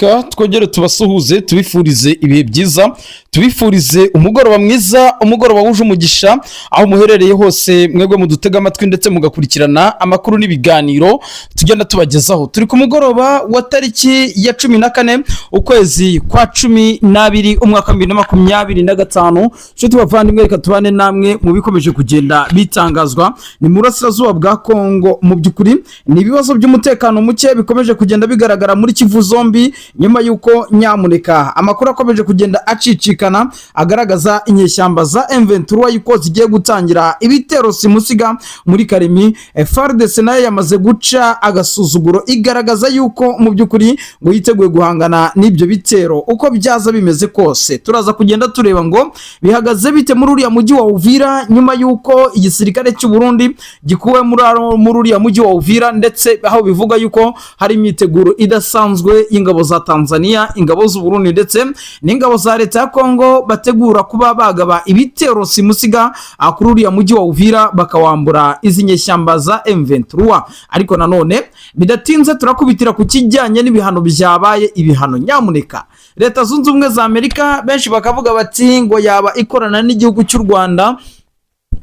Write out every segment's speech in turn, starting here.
reka twongere tubasuhuze tubifurize ibihe byiza, tubifurize umugoroba mwiza, umugoroba wuje umugisha aho muherereye hose, mwebwe mudutega amatwi ndetse mugakurikirana amakuru n'ibiganiro tugenda tubagezaho. Turi ku mugoroba wa tariki ya 14 ukwezi kwa 12 umwaka 2025. Cyo tubavandimwe, reka tubane namwe mu bikomeje kugenda bitangazwa ni mu burasirazuba bwa Kongo. Mu by'ukuri ni ibibazo by'umutekano muke bikomeje kugenda bigaragara muri Kivu zombi, nyuma yuko nyamuneka amakuru akomeje kugenda acicikana agaragaza inyeshyamba za M23 yuko zigiye gutangira ibitero simusiga muri Karemi. FARDC nayo yamaze guca agasuzuguro igaragaza yuko mu by'ukuri ngo yiteguye guhangana n'ibyo bitero uko byaza bimeze kose. Turaza kugenda tureba ngo bihagaze bite muri uriya mujyi wa Uvira, nyuma yuko igisirikare cy'u Burundi gikuwe muri uriya mujyi wa Uvira, ndetse aho bivuga yuko hari imyiteguro idasanzwe y'ingabo za Tanzania, ingabo z'u Burundi ndetse n'ingabo za leta ya Kongo bategura kuba bagaba ibitero simusiga kuri uriya mujyi wa Uvira bakawambura izi nyeshyamba za M23. Ariko nanone bidatinze turakubitira ku kijyanye n'ibihano byabaye. Ibihano nyamuneka leta zunze ubumwe za Amerika benshi bakavuga bati ngo yaba ikorana n'igihugu cy'u Rwanda,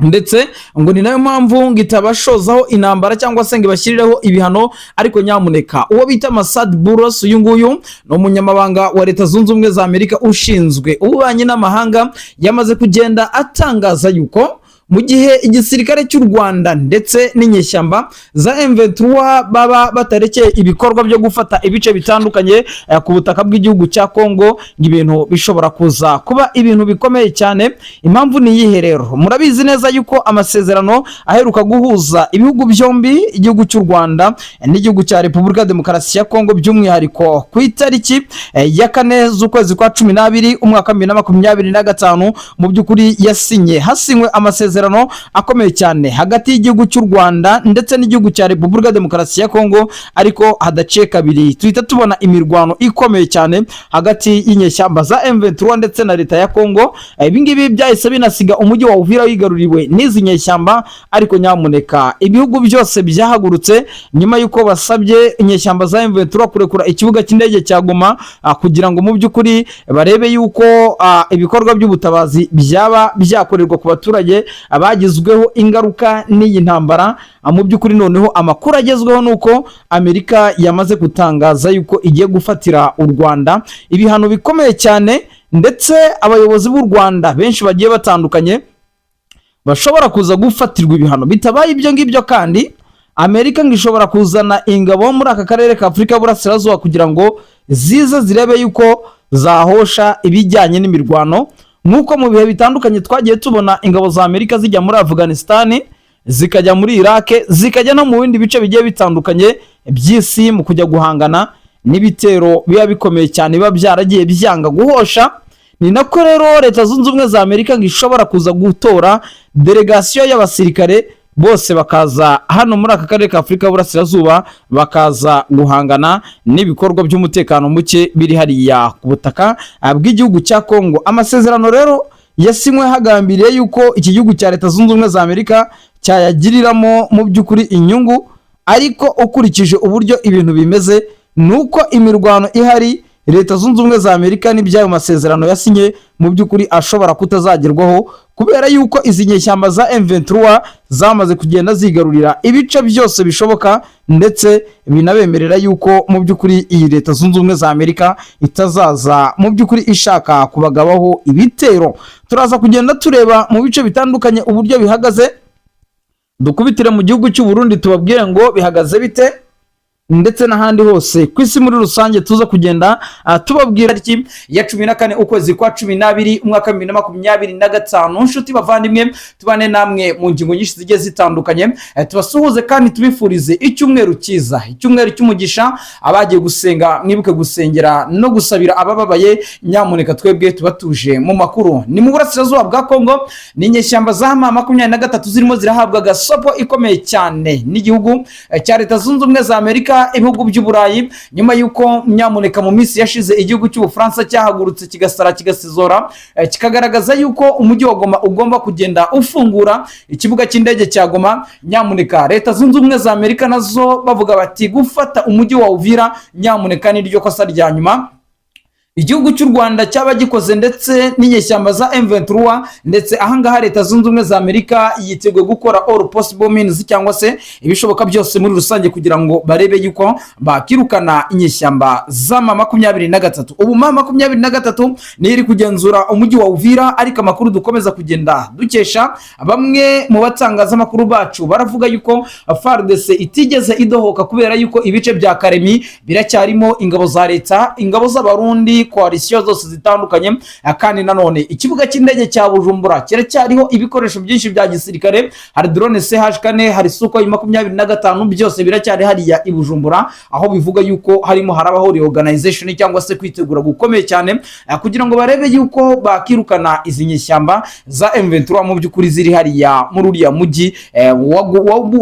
ndetse ngo ni nayo mpamvu ngitabashozaho intambara cyangwa se ngibashyirireho ibihano. Ariko nyamuneka uwo bita Masad Buros, uyu nguyu no munyamabanga wa leta zunze ubumwe za Amerika ushinzwe ububanyi n'amahanga, yamaze kugenda atangaza yuko mu gihe igisirikare cy'u Rwanda ndetse n'inyeshyamba za M23 baba batarekeye ibikorwa byo gufata ibice bitandukanye ku butaka bw'igihugu cya Kongo, ibintu bishobora kuza kuba ibintu bikomeye cyane. Impamvu ni iyihe rero? Murabizi neza yuko amasezerano aheruka guhuza ibihugu byombi, igihugu cy'u Rwanda n'igihugu cya Repubulika Demokarasi ya Kongo, by'umwihariko ku itariki ya 4 z'ukwezi kwa 12 umwaka 2025, mu by'ukuri hasinywe amasezerano akomeye cyane hagati y'igihugu cy'u Rwanda ndetse n'igihugu cya Repubulika Demokarasi ya Kongo. Ariko hadaciye kabiri tuhita tubona imirwano ikomeye cyane hagati y'inyeshyamba za M23 ndetse na leta ya Kongo. Ibi ngibi byahise binasiga umujyi wa Uvira wigaruriwe n'izi nyeshyamba. Ariko nyamuneka ibihugu byose byahagurutse nyuma yuko basabye inyeshyamba za M23 kurekura ikibuga cy'indege cya Goma kugira ngo mu by'ukuri barebe yuko ibikorwa by'ubutabazi byaba byakorerwa ku baturage abagizweho ingaruka n'iyi ntambara. Mu by'ukuri noneho amakuru agezweho nuko Amerika yamaze gutangaza yuko igiye gufatira u Rwanda ibihano bikomeye cyane, ndetse abayobozi b'u Rwanda benshi bagiye batandukanye bashobora kuza gufatirwa ibihano. Bitabaye ibyo ngibyo kandi Amerika ngishobora kuzana ingabo muri aka karere ka Afurika burasirazuba kugira ngo zize zirebe yuko zahosha ibijyanye n'imirwano, nk'uko mu bihe bitandukanye twagiye tubona ingabo za Amerika zijya muri Afghanistan, zikajya muri Iraq, zikajya no mu bindi bice bigiye bitandukanye by'isi mu kujya guhangana n'ibitero biba bikomeye cyane biba byaragiye byanga guhosha. Ni nako rero leta zunze ubumwe za Amerika ngishobora kuza gutora delegasiyo y'abasirikare bose bakaza hano muri aka karere ka Afurika burasirazuba, bakaza guhangana n'ibikorwa by'umutekano muke biri hariya ku butaka bw'igihugu cya Kongo. Amasezerano rero yasinywe hagambiriye yuko iki gihugu cya leta zunze ubumwe za Amerika cyayagiriramo mu by'ukuri inyungu, ariko ukurikije uburyo ibintu bimeze nuko imirwano ihari leta zunze ubumwe za Amerika n'ibyayo masezerano yasinye mu by'ukuri ashobora kutazagerwaho, kubera yuko izi nyeshyamba za M23 zamaze kugenda zigarurira ibice byose bishoboka, ndetse binabemerera yuko mu by'ukuri iyi leta zunze ubumwe za Amerika itazaza mu by'ukuri ishaka kubagabaho ibitero. Turaza kugenda tureba mu bice bitandukanye uburyo bihagaze, dukubitire mu gihugu cy'u Burundi tubabwire ngo bihagaze bite, ndetse n'ahandi hose ku isi muri rusange tuza kugenda tubabwira iki ya 14 ukwezi kwa 12 umwaka 2025. Nshuti bavandimwe, tubane namwe mu ngingo nyinshi zigiye zitandukanye, tubasuhuze kandi tubifurize icyumweru cyiza, icyumweru cy'umugisha. Abagiye gusenga mwibuke gusengera no gusabira abababaye. Nyamuneka twebwe tubatuje mu makuru. Ni mu burasirazuba bwa Kongo, n'inyeshyamba za M23 zirimo zirahabwa gasopo ikomeye cyane n'igihugu cya leta zunze ubumwe za Amerika Amerika, ibihugu by'Uburayi, nyuma yuko nyamuneka mu minsi yashize igihugu cy'Ubufaransa cyahagurutse kigasara kigasizora kikagaragaza yuko umujyi wa Goma ugomba kugenda ufungura ikibuga cy'indege cya Goma. Nyamuneka leta zunze ubumwe za Amerika nazo bavuga bati gufata umujyi wa Uvira nyamuneka ni ryo kosa rya nyuma igihugu cy'u Rwanda cyaba gikoze, ndetse n'inyeshyamba za M23, ndetse ahangaha leta zunze ubumwe za Amerika yiteguye gukora all possible means cyangwa se ibishoboka byose muri rusange kugira ngo barebe yuko bakirukana inyeshyamba za M23. Ubu M23 ni iri kugenzura umujyi wa Uvira, ariko amakuru dukomeza kugenda dukesha bamwe mu batangazamakuru bacu baravuga yuko FARDC itigeze idohoka kubera yuko ibice bya Karemi biracyarimo ingabo za leta, ingabo z'abarundi, koalisiyo zose zitandukanye, kandi nanone ikibuga cy'indege cya Bujumbura kiracyariho ibikoresho byinshi bya gisirikare, hari drone CH4, hari Sukhoi 25, byose biracyari hariya i Bujumbura, aho bivuga yuko harimo harabaho reorganization cyangwa se kwitegura gukomeye cyane kugira ngo barebe yuko bakirukana izi nyeshyamba za M23 mu by'ukuri ziri hariya muri uriya mujyi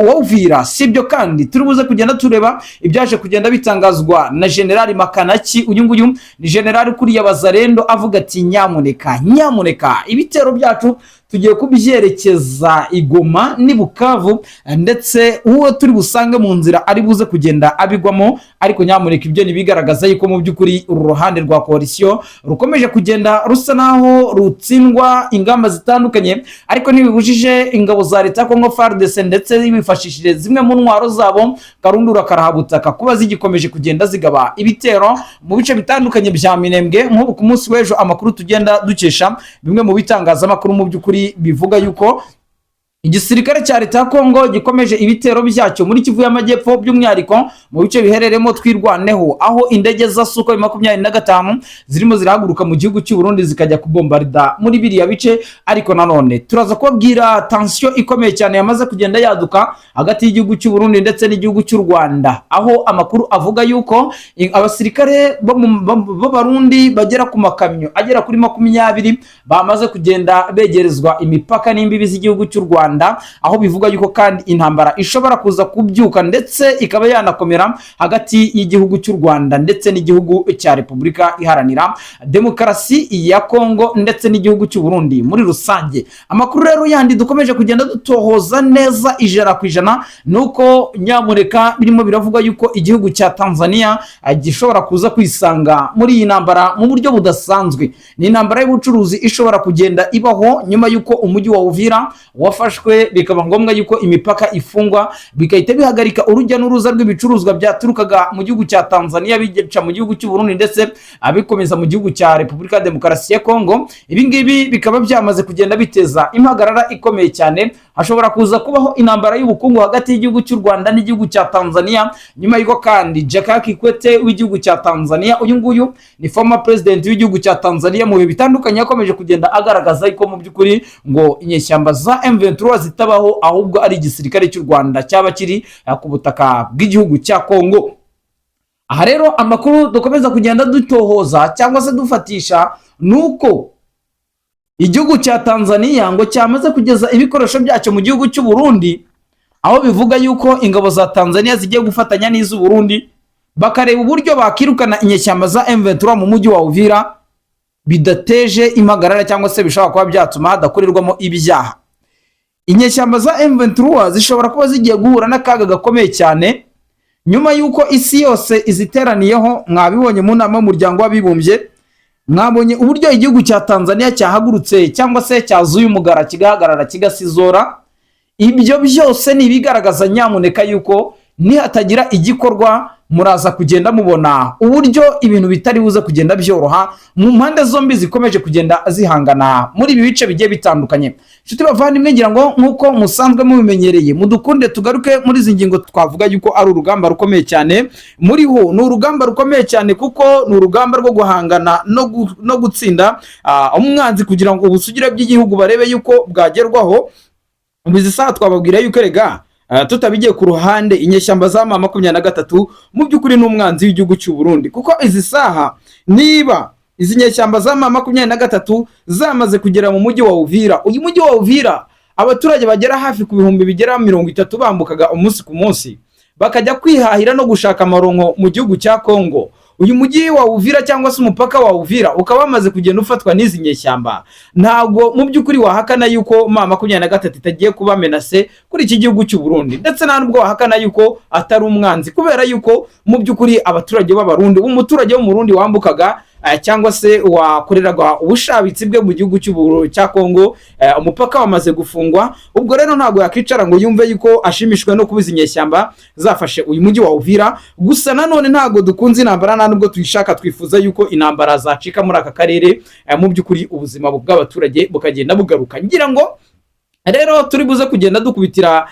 wa Uvira. Sibyo kandi turibuze kugenda tureba ibyaje kugenda bitangazwa na General Makanaki. Uyu nguyu ni General kuriya Bazarendo avuga ati nyamuneka ibitero byacu tugiye kubyerekeza i Goma ni Bukavu, ndetse uwo turi busange mu nzira ari buze kugenda abigwamo, ariko nyamuneka ibyo nibigaragaza yuko mu by'ukuri uru ruhande rwa koalisiyo rukomeje kugenda rusa naho rutsindwa ingamba zitandukanye, ariko ntibibujije ingabo za leta Kongo FARDC ndetse bifashishije zimwe mu ntwaro zabo karundura karahabutaka kuba zigikomeje kugenda zigaba ibitero mu bice bitandukanye bya Minembwe. Nk'ubu ku munsi w'ejo amakuru tugenda dukesha bimwe mu bitangazamakuru mu by'ukuri bivuga yuko igisirikare cya leta ya Kongo gikomeje ibitero byacyo muri Kivu y'Amajyepfo, by'umwihariko mu bice bihereremo Twirwaneho, aho indege za Sukhoi 25 zirimo zirahaguruka mu gihugu cy'u Burundi zikajya kubombarda muri biriya bice. Ariko nanone turaza kubabwira tension ikomeye cyane yamaze kugenda yaduka hagati y'igihugu cy'u Burundi ndetse n'igihugu cy'u Rwanda, aho amakuru avuga yuko abasirikare b'Abarundi bagera ku makamyo agera kuri 20 bamaze kugenda begerezwa imipaka n'imbibi z'igihugu cy'u Rwanda, aho bivuga yuko kandi intambara ishobora kuza kubyuka ndetse ikaba yanakomera hagati y'igihugu cy'u Rwanda ndetse n'igihugu cya Repubulika Iharanira Demokarasi ya Kongo ndetse n'igihugu cy'u Burundi muri rusange. Amakuru rero yandi dukomeje kugenda dutohoza neza 100% nuko nyamuneka birimo biravuga yuko igihugu cya Tanzania gishobora kuza kwisanga muri iyi ntambara mu buryo budasanzwe. Ni intambara y'ubucuruzi ishobora kugenda ibaho nyuma yuko umujyi wa Uvira wafashwe, bikaba ngombwa yuko imipaka ifungwa, bikahita bihagarika urujya n'uruza rw'ibicuruzwa byaturukaga mu gihugu cya Tanzania bica mu gihugu cy'u Burundi ndetse abikomeza mu gihugu cya Repubulika Demokarasi ya Kongo. Ibi ngibi bikaba byamaze kugenda biteza impagarara ikomeye cyane. Hashobora kuza kubaho intambara y'ubukungu hagati y'igihugu cy'u Rwanda n'igihugu cya Tanzania, nyuma yuko kandi Jakaya Kikwete w'igihugu cya Tanzania, uyu nguyu ni former president w'igihugu cya Tanzania, mu bihe bitandukanye yakomeje kugenda agaragaza yuko mu by'ukuri ngo inyeshyamba za M23 zitabaho, ahubwo ari igisirikare cy'u Rwanda cyaba kiri ku butaka bw'igihugu cya Kongo. Aha rero amakuru dukomeza kugenda dutohoza cyangwa se dufatisha nuko igihugu cya Tanzania ngo cyamaze kugeza ibikoresho byacyo mu gihugu cy'u Burundi, aho bivuga yuko ingabo za Tanzania zigiye gufatanya n'iz'u Burundi bakareba uburyo bakirukana inyeshyamba za M23 mu mujyi wa Uvira bidateje impagarara cyangwa se bishobora kuba byatuma hadakorerwamo ibyaha. Inyeshyamba za M23 zishobora kuba zigiye guhura n'akaga gakomeye cyane nyuma yuko isi yose iziteraniyeho. Mwabibonye mu nama y'umuryango w'abibumbye, mwabonye uburyo igihugu cya Tanzania cyahagurutse cyangwa se cyazuye umugara kigahagarara kigasizora. Ibyo byose ni ibigaragaza nyamuneka yuko nihatagira igikorwa muraza kugenda mubona uburyo ibintu bitari buze kugenda byoroha mu mpande zombi zikomeje kugenda zihangana muri ibi bice bigiye bitandukanye. Inshuti bavandimwe, ngira ngo nkuko musanzwe mubimenyereye mudukunde tugaruke muri izi ngingo twavuga yuko ari urugamba rukomeye cyane. Muri ho ni urugamba rukomeye cyane kuko ni urugamba rwo guhangana no gutsinda umwanzi kugira ngo ubusugire bw'igihugu barebe yuko bwagerwaho. Ubizi saha twababwira yuko rega tutabigiye ku ruhande inyeshyamba za M23 mu by'ukuri n'umwanzi w'igihugu cy'u Burundi, kuko izi saha niba izi nyeshyamba za M23 zamaze kugera mu mujyi wa Uvira, uyu mujyi wa Uvira abaturage bagera hafi ku bihumbi bigera 30 bambukaga umunsi ku munsi, bakajya kwihahira no gushaka amaronko mu gihugu cya Kongo. Uyu mujyi wa Uvira cyangwa se umupaka wa Uvira ukaba wamaze kugenda ufatwa n'izi nyeshyamba. Ntabwo mu by'ukuri wahakana yuko M23 itagiye kuba menase kuri iki gihugu cy'u Burundi, ndetse nta nubwo wahakana yuko atari umwanzi, kubera yuko mu by'ukuri abaturage b'abarundi, umuturage wo mu Burundi wambukaga cyangwa se wakoreraga ubushabitsi bwe mu gihugu cya Kongo, umupaka wamaze gufungwa. Ubwo rero ntabwo yakicara ngo yumve yuko ashimishwe no kubiza inyeshyamba zafashe uyu mujyi wa Uvira. Gusa nanone ntabwo dukunze intambara, nta nubwo tuyishaka, twifuza yuko intambara zacika muri aka karere, mu by'ukuri ubuzima bw'abaturage bukagenda bugaruka. Ngira ngo rero turi buze kugenda dukubitira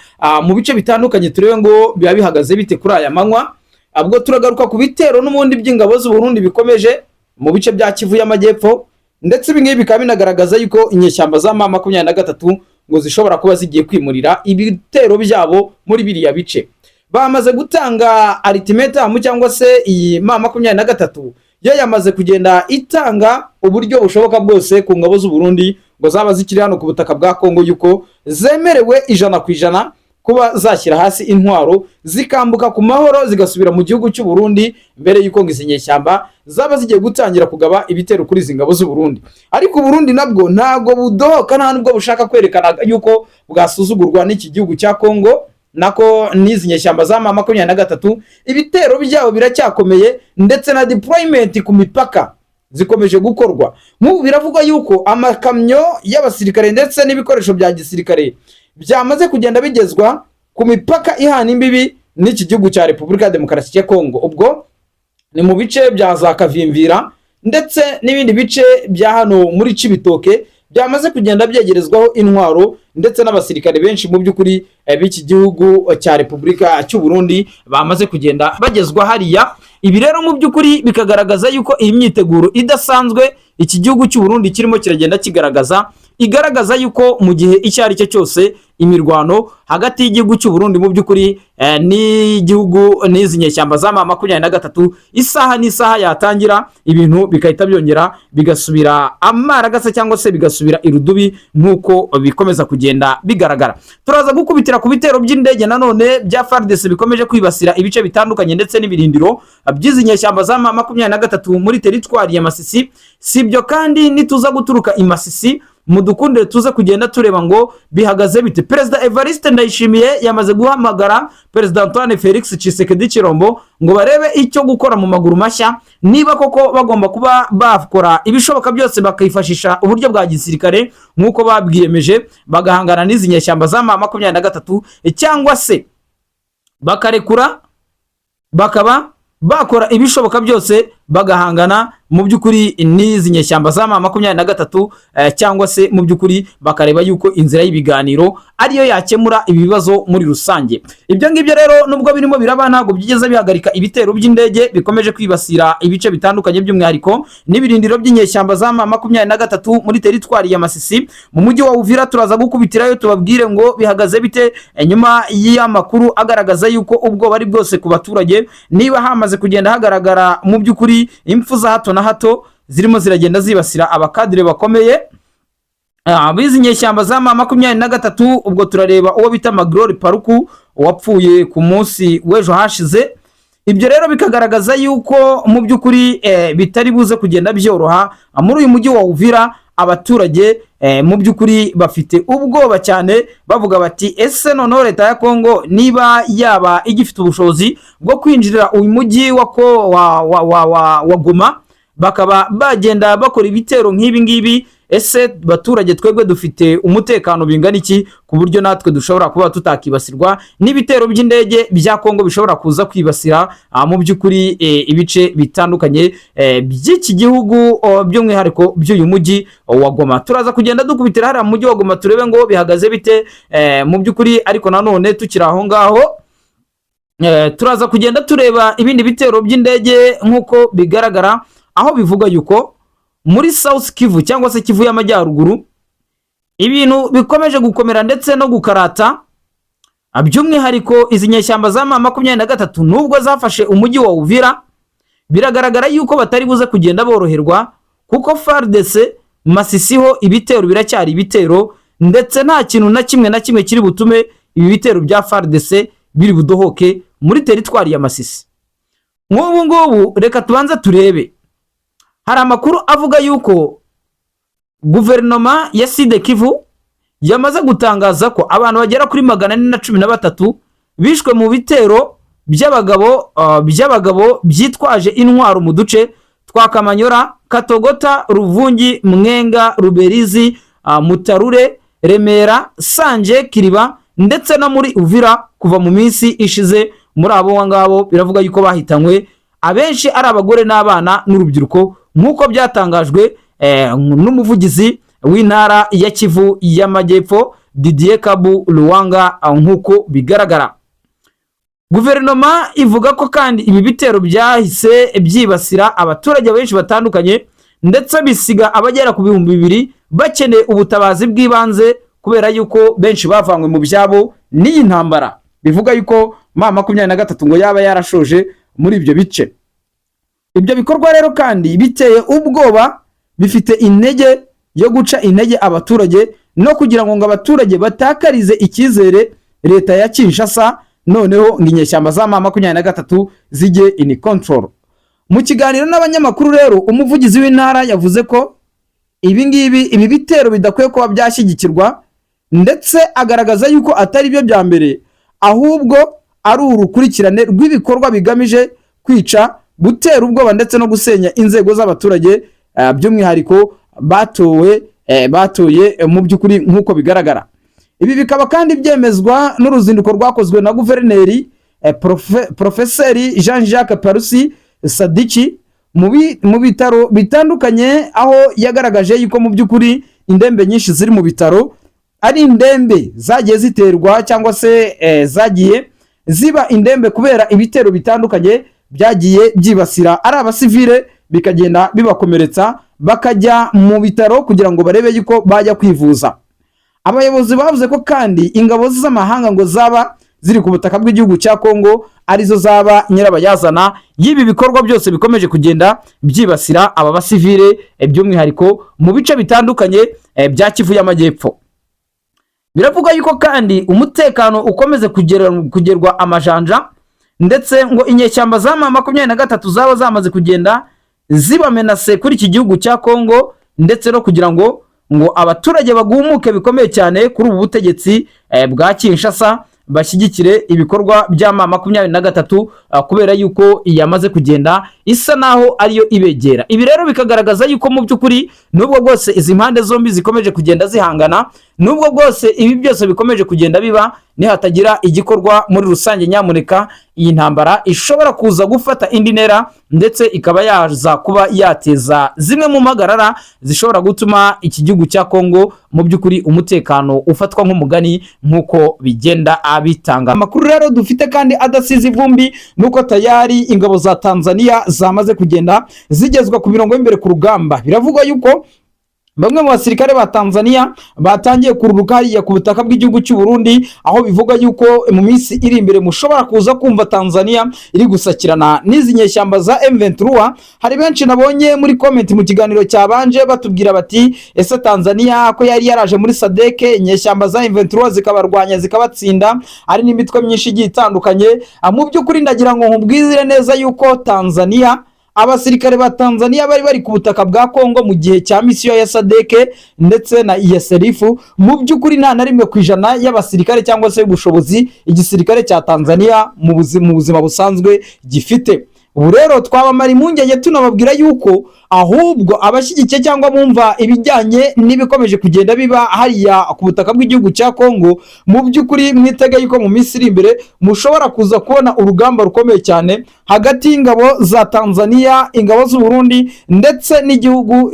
mu bice bitandukanye, turebe ngo biba bihagaze bite kuri aya manywa. Ubwo turagaruka ku bitero n'ubundi by'ingabo z'u Burundi bikomeje mu bice bya Kivu y'Amajyepfo, ndetse ibi ngibi bikaba binagaragaza yuko inyeshyamba za M23 ngo zishobora kuba zigiye kwimurira ibitero byabo muri biriya bice. Bamaze gutanga ultimatum cyangwa se iyi M23 yo yamaze kugenda itanga uburyo bushoboka bwose ku ngabo z'u Burundi ngo zaba zikiri hano ku butaka bwa Kongo, yuko zemerewe 100% kuba zashyira hasi intwaro zikambuka ku mahoro zigasubira mu gihugu cy'u Burundi, mbere yuko izi nyeshyamba zaba zigiye gutangira kugaba ibitero kuri izi ngabo z'u Burundi. Ariko u Burundi nabwo ntago budohoka, nta nubwo bushaka kwerekana yuko bwasuzugurwa n'iki gihugu cya Kongo, nako n'izi nyeshyamba za M23 ibitero byabo biracyakomeye, ndetse na deployment ku mipaka zikomeje gukorwa. Nk'ubu biravugwa yuko amakamyo y'abasirikare ndetse n'ibikoresho bya gisirikare byamaze kugenda bigezwa ku mipaka ihana imbibi n'iki gihugu cya Repubulika ya Demokarasi ya Kongo. Ubwo ni mu bice bya za Kavimvira ndetse n'ibindi bice bya hano muri Cibitoke byamaze kugenda byegerezwaho intwaro ndetse n'abasirikare benshi mu by'ukuri b'iki gihugu cya Repubulika cy'u Burundi bamaze kugenda bagezwa hariya. Ibi rero mu by'ukuri bikagaragaza yuko iyi myiteguro idasanzwe iki gihugu cy'u Burundi kirimo kiragenda igaragaza yuko mu gihe icyo ari cyo cyose imirwano hagati y'igihugu cy'u Burundi mu by'ukuri n'igihugu n'izi nyeshyamba za M23 isaha n'isaha yatangira, ibintu bikahita byongera bigasubira amaragasa cyangwa se bigasubira irudubi nk'uko bikomeza kugenda bigaragara. Turaza gukubitira ku bitero by'indege nanone bya FARDC bikomeje kwibasira ibice bitandukanye ndetse n'ibirindiro by'izi nyeshyamba za M23 muri teritwari ya Masisi. Sibyo kandi nituza guturuka i Masisi mudukundire tuza kugenda tureba ngo bihagaze bite. Perezida Evariste Ndayishimiye yamaze guhamagara Perezida Antoine Felix Tshisekedi Chilombo ngo barebe icyo gukora mu maguru mashya, niba koko bagomba kuba bakora ibishoboka byose bakifashisha uburyo bwa gisirikare nk'uko babwiyemeje bagahangana n'izi nyeshyamba za M23, cyangwa se bakarekura bakaba bakora ibishoboka byose bagahangana mu by'ukuri n'izi nyeshyamba za M23, cyangwa se mu by'ukuri bakareba yuko inzira y'ibiganiro ariyo yakemura ibibazo muri rusange. Ibyo ngibyo rero nubwo birimo biraba ntabwo byigeze bihagarika ibitero by'indege bikomeje kwibasira ibice bitandukanye, by'umwihariko n'ibirindiro by'inyeshyamba za M23 muri teritwari ya Masisi mu mujyi wa Uvira. Turaza gukubitirayo tubabwire ngo bihagaze bite nyuma y'amakuru agaragaza yuko ubwo bari bwose ku baturage, niba hamaze kugenda hagaragara mu by'ukuri impfu za hato na hato zirimo ziragenda zibasira abakadire bakomeye abizi nyeshyamba za M23. Ubwo turareba uwo bita Magrori Paruku wapfuye ku munsi w'ejo hashize. Ibyo rero bikagaragaza yuko mu by'ukuri bitari buze kugenda byoroha muri uyu mujyi wa Uvira. Abaturage mu by'ukuri bafite ubwoba cyane, bavuga bati ese noneho leta ya Kongo niba yaba igifite ubushobozi bwo kwinjirira uyu mujyi wa Goma bakaba bagenda bakora ibitero nk'ibi ngibi, ese baturage twebwe dufite umutekano bingana iki ku buryo natwe dushobora kuba tutakibasirwa n'ibitero by'indege bya Kongo bishobora kuza kwibasira mu by'ukuri ibice bitandukanye by'iki gihugu, by'umwihariko by'uyu mujyi wa Goma. Turaza kugenda dukubitira hariya mu mujyi wa Goma turebe ngo bihagaze bite mu by'ukuri. Ariko nanone tukiri aho ngaho turaza kugenda tureba ibindi bitero by'indege nk'uko bigaragara, aho bivuga yuko muri South Kivu cyangwa se Kivu y'Amajyaruguru ibintu bikomeje gukomera ndetse no gukarata, by'umwihariko izi nyeshyamba za M23 nubwo zafashe umujyi wa Uvira biragaragara yuko batari buze kugenda boroherwa, kuko FARDC Masisi ho ibitero biracyari ibitero, ndetse nta kintu na kimwe kiri butume ibi bitero bya FARDC biri budohoke muri teritwari ya Masisi. Nk'ubu ngubu reka tubanza turebe, hari amakuru avuga yuko guverinoma ya Sud Kivu yamaze gutangaza ko abantu bagera kuri 413 bishwe mu bitero by'abagabo byitwaje intwaro mu duce twa Kamanyora, Katogota, Ruvungi, Mwenga, Ruberizi, Mutarure, Remera, Sanje, Kiriba ndetse no muri Uvira kuva mu minsi ishize. Muri abo ngabo biravuga yuko bahitanywe abenshi ari abagore n'abana n'urubyiruko, nk'uko byatangajwe n'umuvugizi w'intara ya Kivu y'Amajyepfo Didier Kabu Luwanga. Nk'uko bigaragara, guverinoma ivuga ko kandi ibi bitero byahise byibasira abaturage benshi batandukanye, ndetse bisiga abagera ku 2,000 bakeneye ubutabazi bw'ibanze kubera yuko benshi bavanywe mu byabo n'iyi ntambara. Bivuga yuko M23 ngo yaba yarashoje muri ibyo bice. Ibyo bikorwa rero kandi biteye ubwoba, bifite intege yo guca intege abaturage no kugira ngo abaturage batakarize icyizere leta ya Kinshasa, noneho nginyeshyamba za M23 zijye in control. Mu kiganiro n'abanyamakuru rero, umuvugizi w'intara yavuze ko ibi bitero bidakwiye kuba byashyigikirwa, ndetse agaragaza yuko atari byo bya mbere, ahubwo ari urukurikirane rw'ibikorwa bigamije kwica, gutera ubwoba ndetse no gusenya inzego z'abaturage by'umwihariko batoye mu by'ukuri nk'uko bigaragara. Ibi bikaba kandi byemezwa n'uruzinduko rwakozwe na guverineri Profeseri Jean-Jacques Parusi Sadiki mu bitaro bitandukanye, aho yagaragaje yuko mu by'ukuri indembe nyinshi ziri mu bitaro ari indembe zagiye ziterwa cyangwa se zagiye ziba indembe kubera ibitero bitandukanye byagiye byibasira ari abasivile, bikagenda bibakomeretsa bakajya mu bitaro kugira ngo barebe yuko bajya kwivuza. Abayobozi bavuze ko kandi ingabo z'amahanga ngo zaba ziri ku butaka bw'igihugu cya Kongo arizo zaba nyirabayazana y'ibi bikorwa byose bikomeje kugenda byibasira aba basivile, by'umwihariko mu bice bitandukanye bya Kivu y'Amajyepfo. Biravuga yuko kandi umutekano ukomeze kugerwa amajanja, ndetse ngo inyeshyamba za M23 zaba zamaze kugenda zibamenase kuri iki gihugu cya Kongo, ndetse no kugira ngo abaturage bagumuke bikomeye cyane kuri ubu butegetsi bwa Kinshasa, bashyigikire ibikorwa bya M23 kubera yuko yamaze kugenda isa naho ariyo ibegera. Ibi rero bikagaragaza yuko mu by'ukuri nubwo bwose izi mpande zombi zikomeje kugenda zihangana, nubwo bwose ibi byose bikomeje kugenda biba, nihatagira igikorwa muri rusange, nyamuneka iyi ntambara ishobora kuza gufata indi ntera, ndetse ikaba yaza kuba yateza zimwe mu magarara zishobora gutuma iki gihugu cya Kongo mu by'ukuri umutekano ufatwa nk'umugani nk'uko bigenda abitanga. Amakuru rero dufite kandi adasize ivumbi nuko tayari ingabo za Tanzania zamaze kugenda zigezwa ku mirongo y'imbere ku rugamba. Biravugwa yuko bamwe mu basirikare ba Tanzania batangiye kururuka hariya ku butaka bw'igihugu cy'u Burundi, aho bivuga yuko mu minsi iri imbere mushobora kuza kumva Tanzania iri gusakirana n'izi nyeshyamba za M23. Hari benshi nabonye muri comment mu kiganiro cyabanje batubwira bati ese Tanzania ko yari yaraje muri SADC, inyeshyamba za M23 zikabarwanya zikabatsinda, ari n'imitwe myinshi igiye itandukanye. Mu by'ukuri ndagira ngo nkubwizire neza yuko Tanzania, abasirikare ba Tanzania bari ku butaka bwa Kongo mu gihe cya misiyo ya SADC ndetse na ISRF, mu by'ukuri nta na rimwe kwijana y'abasirikare cyangwa se ubushobozi igisirikare cya Tanzania mu buzima busanzwe gifite. Ubu rero twabamara impungenge tunababwira yuko ahubwo abashyigikiye cyangwa bumva ibijyanye n'ibikomeje kugenda biba hariya ku butaka bw'igihugu cya Kongo, mu by'ukuri mwitega yuko mu minsi iri imbere mushobora kuza kubona urugamba rukomeye cyane hagati y'ingabo za Tanzania, ingabo z'u Burundi ndetse n'igihugu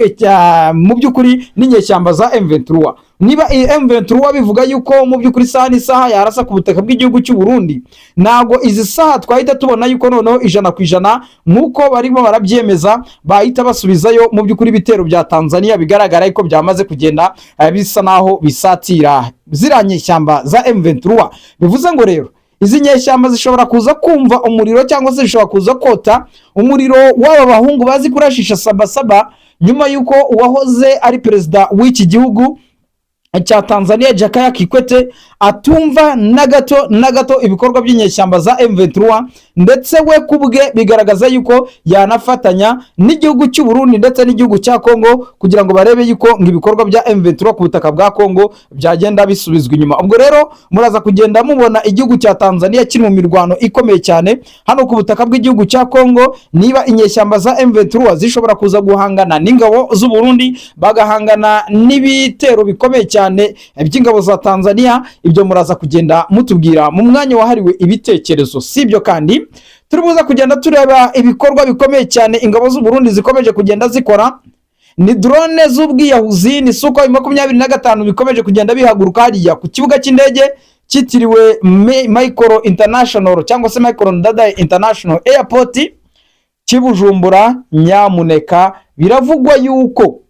mu by'ukuri n'inyeshyamba za M23. Niba M23 bivuga yuko mu by'ukuri saha n'isaha yarasa ku butaka bw'igihugu cy'u Burundi, nago izi saha twahita tubona yuko noneho 100% nk'uko barimo barabyemeza bahita basubizayo mu by'ukuri ibitero bya Tanzania, bigaragara yuko byamaze kugenda bisa naho bisatira ziranye shyamba za M23. Bivuze ngo rero izi nyeshyamba zishobora kuza kumva umuriro cyangwa se zishobora kuza kota umuriro w'aba bahungu bazi kurashisha sabasaba, nyuma yuko uwahoze ari perezida w'iki gihugu cya Tanzania Jakaya Kikwete atumva na gato ibikorwa by'inyeshyamba za M23, ndetse we kubwe bigaragaza yuko yanafatanya n'igihugu cy'u Burundi ndetse n'igihugu cya Kongo kugira ngo barebe yuko ibikorwa bya M23 ku butaka bwa Kongo byagenda bisubizwa inyuma. Ubwo rero muraza kugenda mubona igihugu cya Tanzania kiri mu mirwano ikomeye cyane hano ku butaka bw'igihugu cya Kongo, niba inyeshyamba za M23 zishobora kuza guhangana n'ingabo z'u Burundi, bagahangana n'ibitero bikomeye cyane by'ingabo za Tanzania. Ibyo muraza kugenda mutubwira mu mwanya wahariwe ibitekerezo. Si ibyo kandi turibuza kugenda tureba ibikorwa bikomeye cyane ingabo z'u Burundi zikomeje kugenda zikora, ni drone z'ubwiyahuzi, ni Sukhoi 25 bikomeje kugenda bihaguruka hariya ku kibuga cy'indege cyitiriwe Michael International cyangwa se Michael Ndadaye International Airport cy'Ibujumbura. Nyamuneka biravugwa yuko,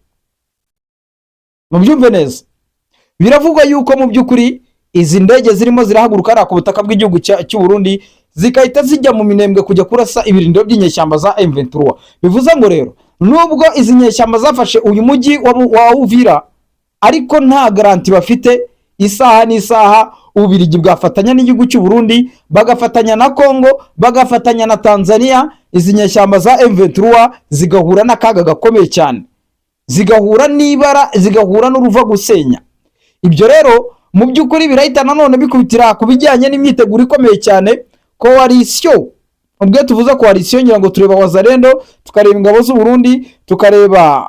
mubyumve neza, biravugwa yuko mu by'ukuri izi ndege zirimo zirahaguruka ku butaka bw'igihugu cy'u Burundi zikahita zijya mu minembwe kujya kurasa ibirindiro by'inyeshyamba za M23. Bivuze ngo rero nubwo izi nyeshyamba zafashe uyu mujyi wa Uvira, ariko nta garanti bafite isaha n'isaha Ububirigi bwafatanya n'igihugu cy'u Burundi, bagafatanya na Kongo, bagafatanya na Tanzania, izi nyeshyamba za M23 zigahura n'akaga gakomeye cyane, zigahura n'ibara, zigahura n'uruva gusenya. Ibyo rero mu by'ukuri birahita nanone bikubitira ku bijyanye n'imyiteguro ikomeye cyane. Coalition, ubwo tuvuze coalition ngira ngo tureba Wazalendo, tukareba ingabo z'u Burundi, tukareba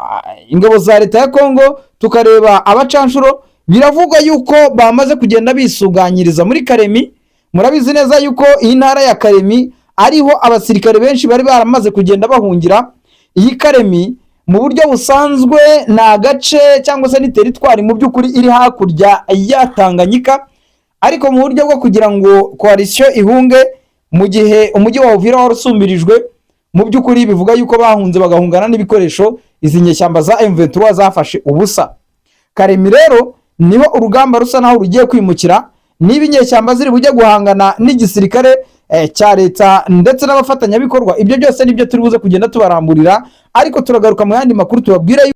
ingabo za leta ya Kongo, tukareba abacanshuro. Biravugwa yuko bamaze kugenda bisuganyiriza muri Karemi. Murabizi neza yuko iyi ntara ya Karemi ariho abasirikare benshi bari baramaze kugenda bahungira. Iyi Karemi mu buryo busanzwe na gace cyangwa se ni teritwari mu by'ukuri iri hakurya ya Tanganyika, ariko mu buryo bwo kugira ngo coalition ihunge mu gihe umujyi wa Uvira warusumbirijwe, mu by'ukuri bivuga yuko bahunze bagahungana n'ibikoresho izi nyeshyamba za M23 zafashe ubusa. Karemi rero niho urugamba rusa naho rugiye kwimukira, niba inyeshyamba ziri bujye guhangana n'igisirikare cya leta ndetse n'abafatanyabikorwa. Ibyo byose nibyo turi buze kugenda tubaramburira, ariko turagaruka mu yandi makuru tubabwira